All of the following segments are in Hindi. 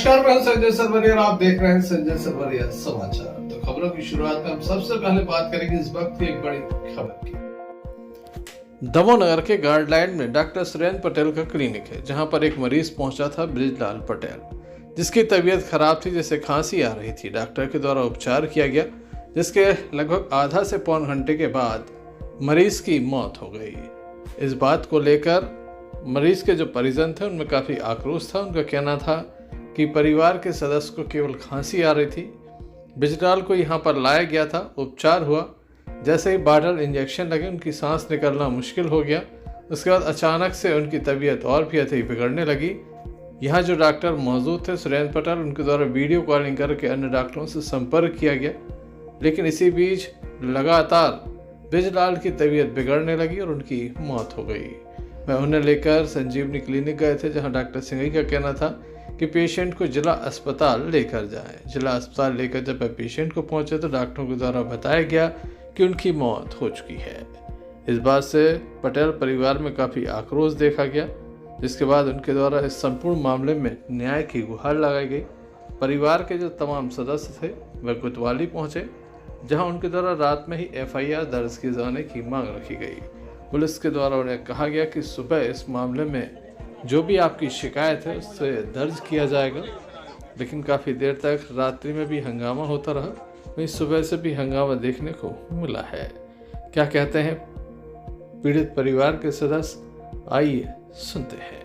नमस्कार, मैं संजय सरवरिया और आप देख रहे हैं संजय सरवरिया समाचार। तो खबरों की शुरुआत में हम सबसे पहले बात करेंगे इस वक्त की एक बड़ी खबर की। दमोह नगर के गार्डलाइन में डॉक्टर सुरेंद्र पटेल का क्लिनिक है, जहां पर एक मरीज पहुंचा था ब्रिजलाल पटेल, जिसकी तबीयत खराब थी, जिसे खांसी आ रही थी। डॉक्टर के द्वारा उपचार किया गया, जिसके लगभग आधा से पौन घंटे के बाद मरीज की मौत हो गई। इस बात को लेकर मरीज के जो परिजन थे उनमें काफ़ी आक्रोश था। उनका कहना था कि परिवार के सदस्य को केवल खांसी आ रही थी, ब्रिजलाल को यहाँ पर लाया गया था, उपचार हुआ, जैसे ही बाटल इंजेक्शन लगे उनकी सांस निकलना मुश्किल हो गया। उसके बाद अचानक से उनकी तबीयत और भी अधिक बिगड़ने लगी। यहाँ जो डॉक्टर मौजूद थे सुरेंद्र पटेल, उनके द्वारा वीडियो कॉलिंग करके अन्य डॉक्टरों से संपर्क किया गया, लेकिन इसी बीच लगातार ब्रिजलाल की तबीयत बिगड़ने लगी और उनकी मौत हो गई। वह उन्हें लेकर संजीवनी क्लिनिक गए थे, जहां डॉक्टर सिंघई का कहना था कि पेशेंट को जिला अस्पताल लेकर जाएं। जिला अस्पताल लेकर जब वह पेशेंट को पहुंचे तो डॉक्टरों के द्वारा बताया गया कि उनकी मौत हो चुकी है। इस बात से पटेल परिवार में काफ़ी आक्रोश देखा गया, जिसके बाद उनके द्वारा इस संपूर्ण मामले में न्याय की गुहार लगाई गई। परिवार के जो तमाम सदस्य थे वह कोतवाली पहुंचे, जहां उनके द्वारा रात में ही FIR दर्ज किए जाने की मांग रखी गई। पुलिस के द्वारा उन्हें कहा गया कि सुबह इस मामले में जो भी आपकी शिकायत है उससे दर्ज किया जाएगा, लेकिन काफ़ी देर तक रात्रि में भी हंगामा होता रहा। वहीं सुबह से भी हंगामा देखने को मिला है। क्या कहते हैं पीड़ित परिवार के सदस्य, आइए सुनते हैं।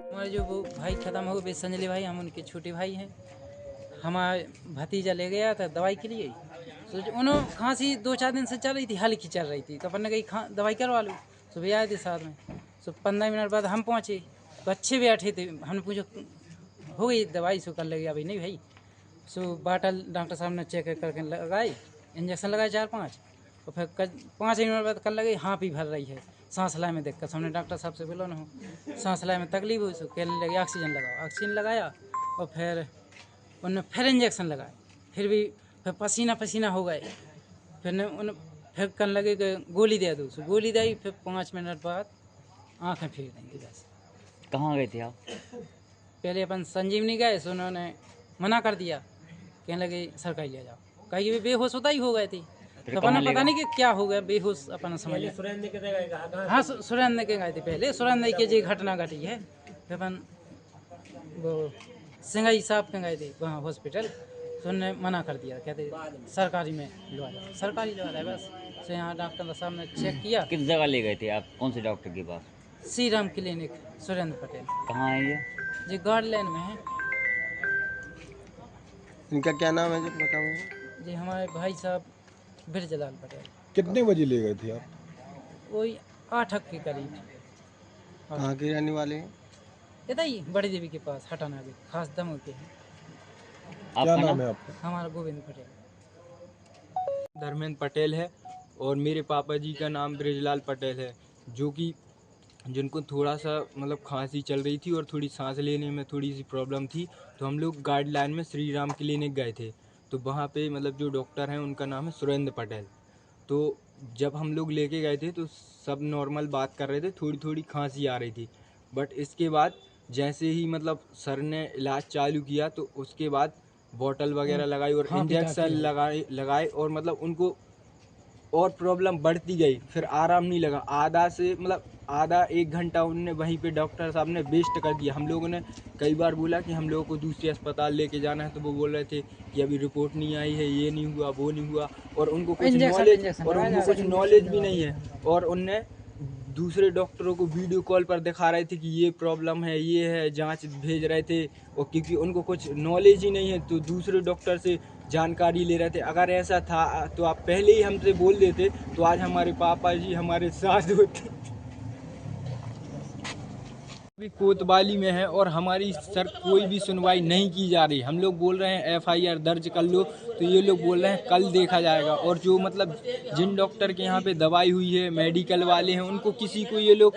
हमारे जो वो भाई ख़त्म हो गए, संजली भाई, हम उनके छोटे भाई हैं। हमारा भतीजा ले गया था दवाई के लिए, तो उन्होंने खांसी 2-4 दिन से चल रही थी, हल्की चल रही थी, तो अपन ने कही दवाई करवा लो। सुबह आए थे साथ में, तो 15 मिनट बाद हम पहुँचे तो अच्छे बैठे थे। हमने पूछा हो गई दवाई, सो कर लगेगा भाई, नहीं भाई। सो बाटल डॉक्टर साहब ने चेक करके लगाई, इंजेक्शन लगाए 4-5, और फिर 5 मिनट बाद कर लगे हाँ भी भर रही है, सांस लाए में दिक्कत। हमने डॉक्टर साहब से बोला ना सांस लाए में तकलीफ हुई, सो कहने लगे ऑक्सीजन लगाओ। ऑक्सीजन लगाया और फिर उन्होंने फिर इंजेक्शन लगाए, फिर पसीना पसीना हो गए। फिर कहने लगे कि गोली दे दो, सो गोली दी। फिर 5 मिनट बाद आँखें फेर देंगी बस। कहाँ गए थे आप? पहले अपन संजीवनी गए, सो उन्होंने मना कर दिया, कहने लगे सरकारी ले जाओ। कहीं भी बेहोश होता ही हो गए थे, तो अपन पता नहीं कि क्या हो गया, बेहोश अपन समझ लिया। हाँ, सुरेंद्र के गए थे पहले, सुरेंद्र की जो घटना घटी है। फिर अपन वो सिंघई साहब के गए थे वहाँ हॉस्पिटल, तो उन्होंने मना कर दिया, कहते सरकारी में लगा जाओ, सरकारी लगा रहा है बस। तो यहाँ डॉक्टर साहब ने चेक किया। किस जगह ले गए थे आप? कौन से डॉक्टर के पास? श्री राम क्लिनिक, सुरेंद्र पटेल। कहाँ है ये? जी गार्डलाइन में है। इनका क्या नाम है, जब बताऊँगा? जी हमारे भाई साहब ब्रिजलाल पटेल। कितने बजे ले गए थे आप? वही 8 के करीब। कहाँ के रहने वाले हैं? इधर ही बड़ी देवी के पास, हटाना के खास दमोह के हैं। क्या नाम है आपका? हमारा गोविंद पटेल। धर्मेंद्र पटेल है, और मेरे पापा जी का नाम ब्रिजलाल पटेल है, जो कि जिनको थोड़ा सा मतलब खांसी चल रही थी और थोड़ी सांस लेने में थोड़ी सी प्रॉब्लम थी। तो हम लोग गाइडलाइन में श्री राम क्लिनिक गए थे, तो वहाँ पे मतलब जो डॉक्टर हैं उनका नाम है सुरेंद्र पटेल। तो जब हम लोग लेके गए थे तो सब नॉर्मल बात कर रहे थे, थोड़ी थोड़ी खांसी आ रही थी। बट इसके बाद जैसे ही मतलब सर ने इलाज चालू किया, तो उसके बाद बॉटल वगैरह लगाई और इंजेक्शन लगाए और मतलब उनको और प्रॉब्लम बढ़ती गई। फिर आराम नहीं लगा, आधा 1 घंटा उनने वहीं पे डॉक्टर साहब ने वेस्ट कर दिया। हम लोगों ने कई बार बोला कि हम लोगों को दूसरे अस्पताल लेके जाना है, तो वो बोल रहे थे कि अभी रिपोर्ट नहीं आई है, ये नहीं हुआ, वो नहीं हुआ, और उनको कुछ नॉलेज भी नहीं है। और उनने दूसरे डॉक्टरों को वीडियो कॉल पर दिखा रहे थे कि ये प्रॉब्लम है, ये है, जांच भेज रहे थे, और क्योंकि उनको कुछ नॉलेज ही नहीं है तो दूसरे डॉक्टर से जानकारी ले रहे थे। अगर ऐसा था तो आप पहले ही हमसे बोल देते, तो आज हमारे पापा जी हमारे साथ होते। अभी कोतवाली में है और हमारी सर कोई भी सुनवाई नहीं की जा रही। हम लोग बोल रहे हैं FIR दर्ज कर लो, तो ये लोग बोल रहे हैं कल देखा जाएगा। और जो मतलब जिन डॉक्टर के यहाँ पे दवाई हुई है, मेडिकल वाले हैं, उनको किसी को ये लोग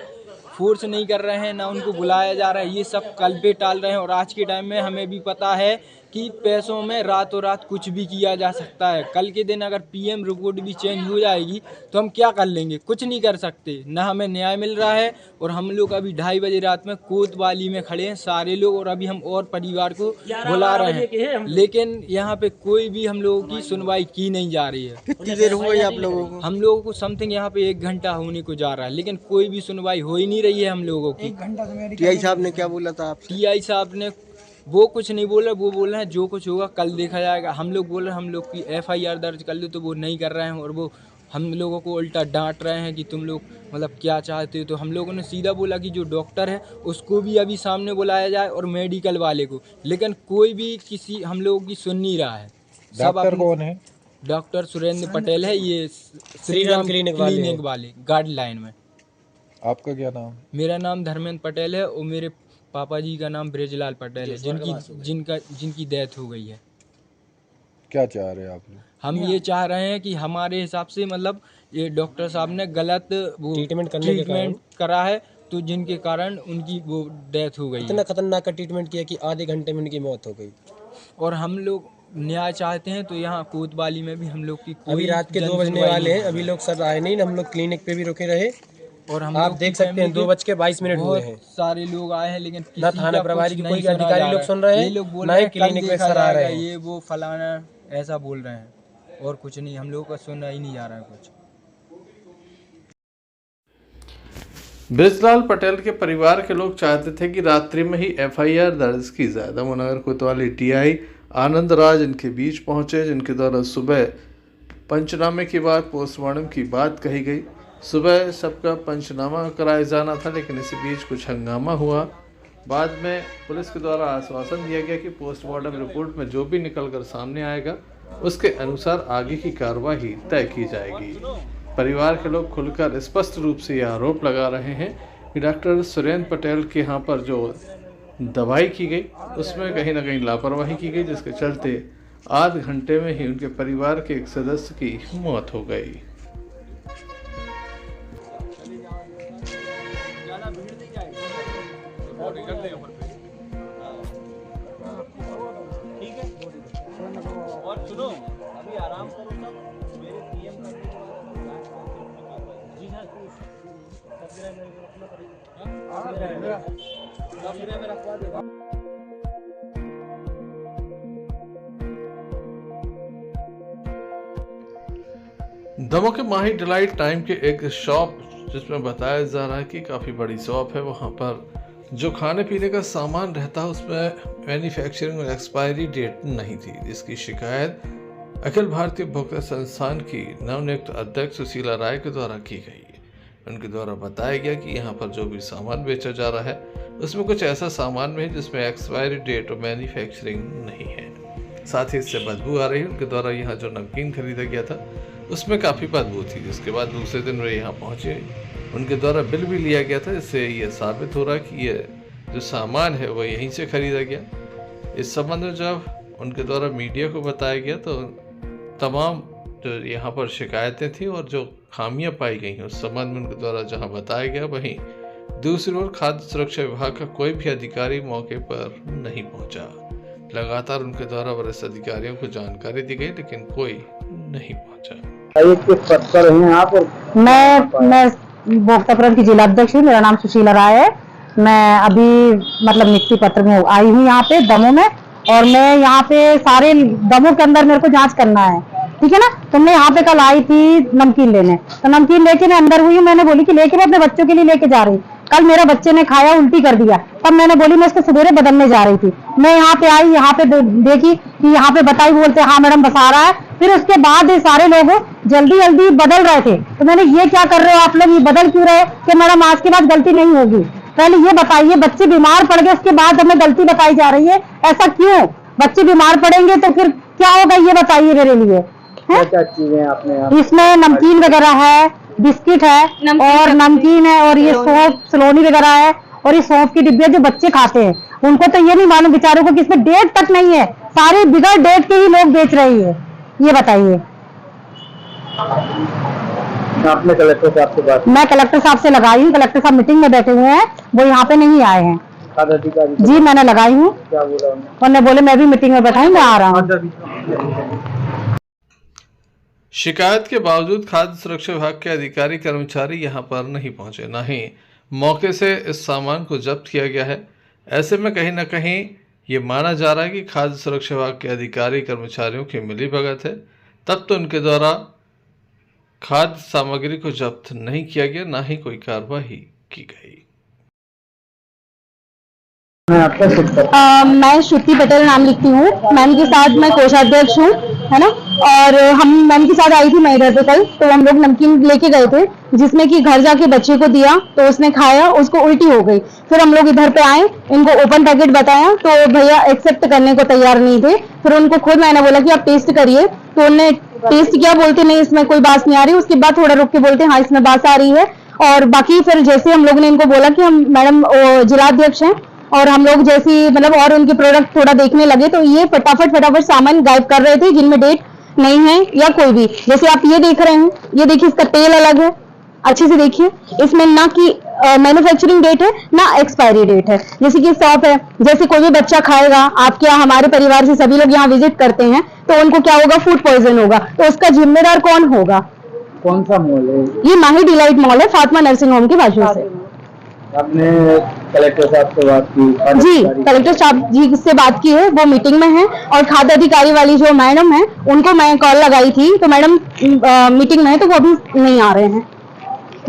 फोर्स नहीं कर रहे हैं, ना उनको बुलाया जा रहा है, ये सब कल पे टाल रहे हैं। और आज के टाइम में हमें भी पता है कि पैसों में रातों रात कुछ भी किया जा सकता है। कल के दिन अगर पीएम रिपोर्ट भी चेंज हो जाएगी तो हम क्या कर लेंगे, कुछ नहीं कर सकते। ना हमें न्याय मिल रहा है और हम लोग अभी 2:30 बजे रात में कोतवाली में खड़े हैं सारे लोग, और अभी हम और परिवार को बुला रहे हैं, लेकिन यहाँ पे कोई भी हम लोगों की सुनवाई की नहीं जा रही है। कितनी देर हो गई आप लोगों को? हम लोगों को समथिंग यहाँ पे 1 घंटा होने को जा रहा है, लेकिन कोई भी सुनवाई हो ही नहीं रही है हम लोगों की। टीआई साहब ने क्या बोला था आपसे? टीआई साहब ने वो कुछ नहीं बोला, वो बोल रहे हैं जो कुछ होगा कल देखा जाएगा। हम लोग बोल रहे हैं हम लोग की FIR दर्ज कर लो, तो वो नहीं कर रहे हैं और वो हम लोगों को उल्टा डांट रहे हैं कि तुम लोग मतलब क्या चाहते हो। तो हम लोगों ने सीधा बोला कि जो डॉक्टर है उसको भी अभी सामने बुलाया जाए और मेडिकल वाले को, लेकिन कोई भी किसी हम लोगों की सुन नहीं रहा है। डॉक्टर कौन है? डॉक्टर सुरेंद्र पटेल है, ये श्रीराम क्लिनिक वाले गाइडलाइन में। आपका क्या नाम? मेरा नाम धर्मेंद्र पटेल है और मेरे पापा जी का नाम ब्रिजलाल पटेल है, जिनकी डेथ हो गई है। क्या चाह रहे हैं आप लोग? हम ये चाह रहे हैं कि हमारे हिसाब से मतलब ये डॉक्टर साहब ने गलत वो ट्रीटमेंट करा है, तो जिनके कारण उनकी वो डेथ हो गई। इतना खतरनाक का ट्रीटमेंट किया कि आधे घंटे में उनकी मौत हो गई। और हम लोग न्याय चाहते हैं, तो यहाँ कोतवाली में भी हम लोग की अभी रात के 2 बजने वाले हैं, अभी लोग सब आए नहीं, हम लोग क्लिनिक पे भी रुके रहे और हम आप देख सकते हैं 2:22 हुए हैं। सारे लोग आए हैं, लेकिन ना थाना प्रभारी की कोई अधिकारी लोग सुन रहे हैं, ना ही क्लिनिक में सर आ रहे हैं। ये वो फलाना ऐसा बोल रहे हैं और कुछ नहीं, हम लोगों का सुनना ही नहीं जा रहा है कुछ। ब्रिजलाल पटेल के परिवार के लोग चाहते थे कि रात्रि में ही FIR दर्ज की जाए। दमोह कोतवाली TI आनंद राज इनके बीच पहुंचे, जिनके द्वारा सुबह पंचनामे के बाद पोस्टमार्टम की बात कही गई। सुबह सबका पंचनामा कराया जाना था, लेकिन इसी बीच कुछ हंगामा हुआ। बाद में पुलिस के द्वारा आश्वासन दिया गया कि पोस्टमार्टम रिपोर्ट में जो भी निकल कर सामने आएगा उसके अनुसार आगे की कार्रवाई तय की जाएगी। परिवार के लोग खुलकर स्पष्ट रूप से यह आरोप लगा रहे हैं कि डॉक्टर सुरेंद्र पटेल के यहाँ पर जो दवाई की गई उसमें कहीं ना कहीं लापरवाही की गई, जिसके चलते आध घंटे में ही उनके परिवार के एक सदस्य की मौत हो गई। और सुनो, अभी आराम करो सब, मेरे PM का जी हाँ सब में रखवा देगा। दमोह के माही डिलाइट टाइम के एक शॉप, जिसमें बताया जा रहा है कि काफ़ी बड़ी शॉप है, वहाँ पर जो खाने पीने का सामान रहता है उसमें मैन्युफैक्चरिंग और एक्सपायरी डेट नहीं थी, जिसकी शिकायत अखिल भारतीय उपभोक्ता संस्थान की नवनियुक्त अध्यक्ष सुशीला राय के द्वारा की गई। उनके द्वारा बताया गया कि यहाँ पर जो भी सामान बेचा जा रहा है उसमें कुछ ऐसा सामान में है जिसमें एक्सपायरी डेट और मैन्युफैक्चरिंग नहीं है, साथ ही इससे बदबू आ रही है। उनके द्वारा यहाँ जो नमकीन खरीदा गया था उसमें काफ़ी बदबू थी, जिसके बाद दूसरे दिन वे यहाँ पहुँचे। उनके द्वारा बिल भी लिया गया था, जिससे ये साबित हो रहा है कि ये जो सामान है वो यहीं से खरीदा गया। इस संबंध में जब उनके द्वारा मीडिया को बताया गया तो तमाम जो यहाँ पर शिकायतें थी और जो खामियां पाई गई हैं उस संबंध में उनके द्वारा जहाँ बताया गया, वहीं दूसरी ओर खाद्य सुरक्षा विभाग का कोई भी अधिकारी मौके पर नहीं पहुंचा। लगातार उनके द्वारा वरिष्ठ अधिकारियों को जानकारी दी गई, लेकिन कोई नहीं पहुंचा। किस पद पर हैं आप? मैं उपभोक्ता प्रबंधन की जिला अध्यक्ष हूँ। मेरा नाम सुशीला राय है। मैं अभी मतलब नियुक्ति पत्र में आई हूँ यहाँ पे दमोह में, और मैं यहाँ पे सारे दमोह के अंदर मेरे को जांच करना है, ठीक है ना। तो मैं यहाँ पे कल आई थी नमकीन लेने, तो नमकीन लेके मैं अंदर हुई। मैंने बोली कि लेके मैं अपने बच्चों के लिए लेके जा रही। कल मेरे बच्चे ने खाया, उल्टी कर दिया, तब मैंने बोली मैं इसको सवेरे बदलने जा रही थी। मैं यहाँ पे आई, यहाँ पे देखी कि यहाँ पे बताई, बोलते हाँ मैडम बता रहा है। फिर उसके बाद सारे लोग जल्दी जल्दी बदल रहे थे, तो मैंने ये क्या कर रहे हो आप लोग, ये बदल क्यों रहे कि मैडम आज के बाद गलती नहीं होगी। पहले ये बताइए, बच्चे बीमार पड़ गए उसके बाद हमें गलती बताई जा रही है, ऐसा क्यों? बच्चे बीमार पड़ेंगे तो फिर क्या होगा, ये बताइए मेरे लिए। क्या चीजें आपने? इसमें नमकीन वगैरह है, बिस्किट है और नमकीन है, और ये सौंफ सलोनी वगैरह है, और ये सौंफ की डिब्बियां जो बच्चे खाते हैं उनको तो ये नहीं मालूम बेचारों को कि इसमें डेट तक नहीं है। सारे बिगड़ डेट के ही लोग बेच रही है, ये बताइए। आपने कलेक्टर साहब से बात? मैं कलेक्टर साहब से लगाई हूँ। कलेक्टर साहब मीटिंग में बैठे हुए हैं, वो यहाँ पे नहीं आए हैं। खाद्य अधिकारी जी मैंने लगाई हूँ। क्या बोला उन्होंने? उन्होंने बोले मैं भी मीटिंग में बैठाई, मैं आ रहा हूँ। शिकायत के बावजूद खाद्य सुरक्षा विभाग के अधिकारी कर्मचारी यहां पर नहीं पहुंचे, न ही मौके से इस सामान को जब्त किया गया है। ऐसे में कहीं न कहीं ये माना जा रहा है कि खाद्य सुरक्षा विभाग के अधिकारी कर्मचारियों की मिलीभगत है, तब तो उनके द्वारा खाद्य सामग्री को जब्त नहीं किया गया, ना ही कोई कार्रवाई की गई। मैं श्रुति पटेल नाम लिखती हूँ। मैम के साथ मैं कोषाध्यक्ष हूँ, है ना। और हम मैम के साथ आई थी मैं इधर पे कल, तो हम लोग नमकीन लेके गए थे, जिसमें कि घर जाके बच्चे को दिया तो उसने खाया, उसको उल्टी हो गई। फिर हम लोग इधर पे आए, इनको ओपन पैकेट बताया तो भैया एक्सेप्ट करने को तैयार नहीं थे। फिर उनको खुद मैंने बोला कि आप टेस्ट करिए, तो उन्होंने टेस्ट किया, बोलते नहीं इसमें कोई बात नहीं आ रही। उसके बाद थोड़ा रुक के बोलते हाँ इसमें बात आ रही है। और बाकी फिर जैसे हम लोग ने इनको बोला कि हम मैडम जिलाध्यक्ष हैं, और हम लोग जैसी मतलब और उनके प्रोडक्ट थोड़ा देखने लगे, तो ये फटाफट सामान गायब कर रहे थे जिनमें डेट नहीं है या कोई भी। जैसे आप ये देख रहे हैं, ये देखिए इसका तेल अलग है, अच्छे से देखिए, इसमें ना कि मैन्युफैक्चरिंग डेट है ना एक्सपायरी डेट है। जैसे कि सॉप है, जैसे कोई भी बच्चा खाएगा, आप क्या हमारे परिवार से सभी लोग यहाँ विजिट करते हैं, तो उनको क्या होगा, फूड पॉइजन होगा, तो उसका जिम्मेदार कौन होगा? कौन सा मॉल है? ये माही डिलाइट मॉल है, फातिमा नर्सिंग होम के बाजू से। आपने कलेक्टर साहब से बात की? जी कलेक्टर साहब जी से बात की है, वो मीटिंग में है। और खाद्य अधिकारी वाली जो मैडम है उनको मैं कॉल लगाई थी, तो मैडम मीटिंग में है, तो वो अभी नहीं आ रहे हैं।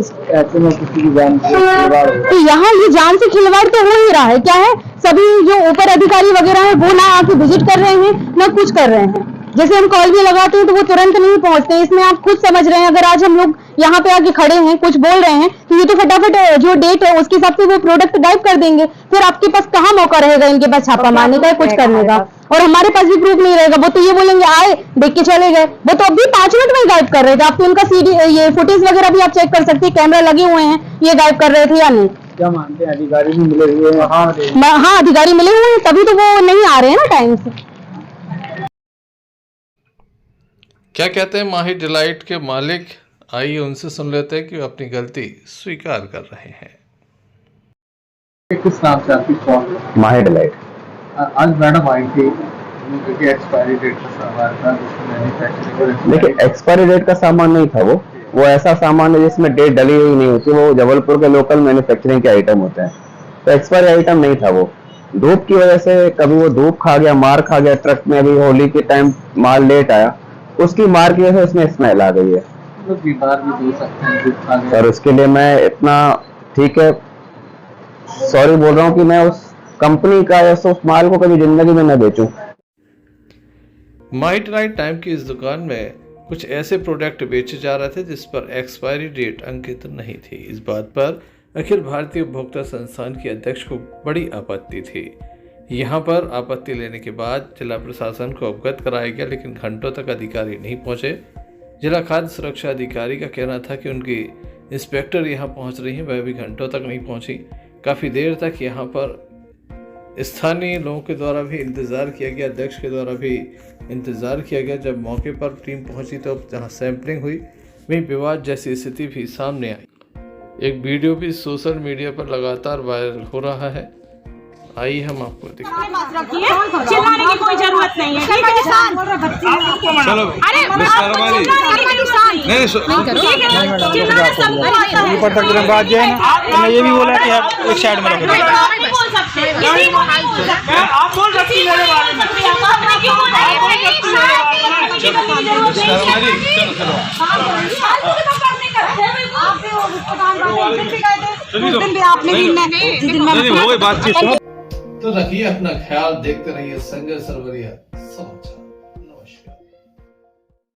ऐसे में किसी की जान से खिलवाड़ हो? तो यहाँ ये जान से खिलवाड़ तो हो ही रहा है। क्या है, सभी जो ऊपर अधिकारी वगैरह है वो ना आके विजिट कर रहे हैं ना कुछ कर रहे हैं। जैसे हम कॉल भी लगाते हैं तो वो तुरंत नहीं पहुंचते। इसमें आप खुद समझ रहे हैं, अगर आज हम लोग यहाँ पे आके खड़े हैं कुछ बोल रहे हैं, तो ये तो फटाफट जो डेट है उसके हिसाब से वो प्रोडक्ट गायब कर देंगे। फिर आपके पास कहाँ मौका रहेगा इनके पास छापा मारने का, कुछ करने का, और हमारे पास भी प्रूफ नहीं रहेगा। वो तो ये बोलेंगे आए देख के चले गए, वो तो अभी 5 मिनट में गायब कर रहे थे। आपको उनका सीडी ये फुटेज वगैरह भी आप चेक कर सकते हैं, कैमरा लगे हुए हैं, ये गायब कर रहे थे या नहीं। क्या मानते हैं, अधिकारी भी मिले हुए हैं? हाँ अधिकारी मिले हुए हैं, तभी तो वो नहीं आ रहे हैं ना टाइम से। क्या कहते हैं माही डिलाइट के मालिक, आइए उनसे सुन लेते हैं कि वो अपनी गलती स्वीकार कर रहे हैं। किस नाम से आपकी शॉप? माही डिलाइट। आज मैडम आई थी, एक्सपायरी डेट का सामान था, मैन्युफैक्चरिंग। देखिए एक्सपायरी डेट का सामान नहीं था, वो ऐसा सामान है जिसमें डेट डली हुई नहीं होती। वो जबलपुर के लोकल मैन्युफैक्चरिंग के आइटम होते हैं, तो एक्सपायरी आइटम नहीं था वो। धूप की वजह से कभी वो धूप खा गया, मार खा गया ट्रक में। अभी होली के टाइम माल लेट आया, उसकी मार की वजह से उसमें स्मेल आ गई है। तो बीमार भी हो सकते हैं धूप खा गए। सर उसके लिए मैं इतना ठीक है सॉरी बोल रहा हूँ कि मैं उस कंपनी का या उस माल को कभी जिंदगी में न बेचूं। माही डिलाइट टाइम की इस दुकान में कुछ ऐसे प्रोडक्ट बेचे जा रहे थे जिस पर एक्सपायरी डेट अंकित नहीं थी। इस बात पर अखिल भारतीय उपभोक्ता संस्थान के अध्यक्ष को बड़ी आपत्ति थी। यहाँ पर आपत्ति लेने के बाद जिला प्रशासन को अवगत कराया गया, लेकिन घंटों तक अधिकारी नहीं पहुँचे। जिला खाद्य सुरक्षा अधिकारी का कहना था कि उनकी इंस्पेक्टर यहाँ पहुँच रही हैं, वह भी घंटों तक नहीं पहुँची। काफ़ी देर तक यहाँ पर स्थानीय लोगों के द्वारा भी इंतज़ार किया गया, अध्यक्ष के द्वारा भी इंतज़ार किया गया। जब मौके पर टीम पहुँची तो जहाँ सैंपलिंग हुई वहीं विवाद जैसी स्थिति भी सामने आई। एक वीडियो भी सोशल मीडिया पर लगातार वायरल हो रहा है, आइए हम आपको दिखाएं। चिल्लाने की कोई जरूरत नहीं है, ठीक है सर? चलो अरे ऊपर तक तुरंत बात जाए ना। मैं ये भी बोला कि आप एक साइड में रखो। आप बोल सकते हैं मेरे बारे में। तो रखिए अपना ख्याल, देखते रहिए संजय सरवरिया समाचार।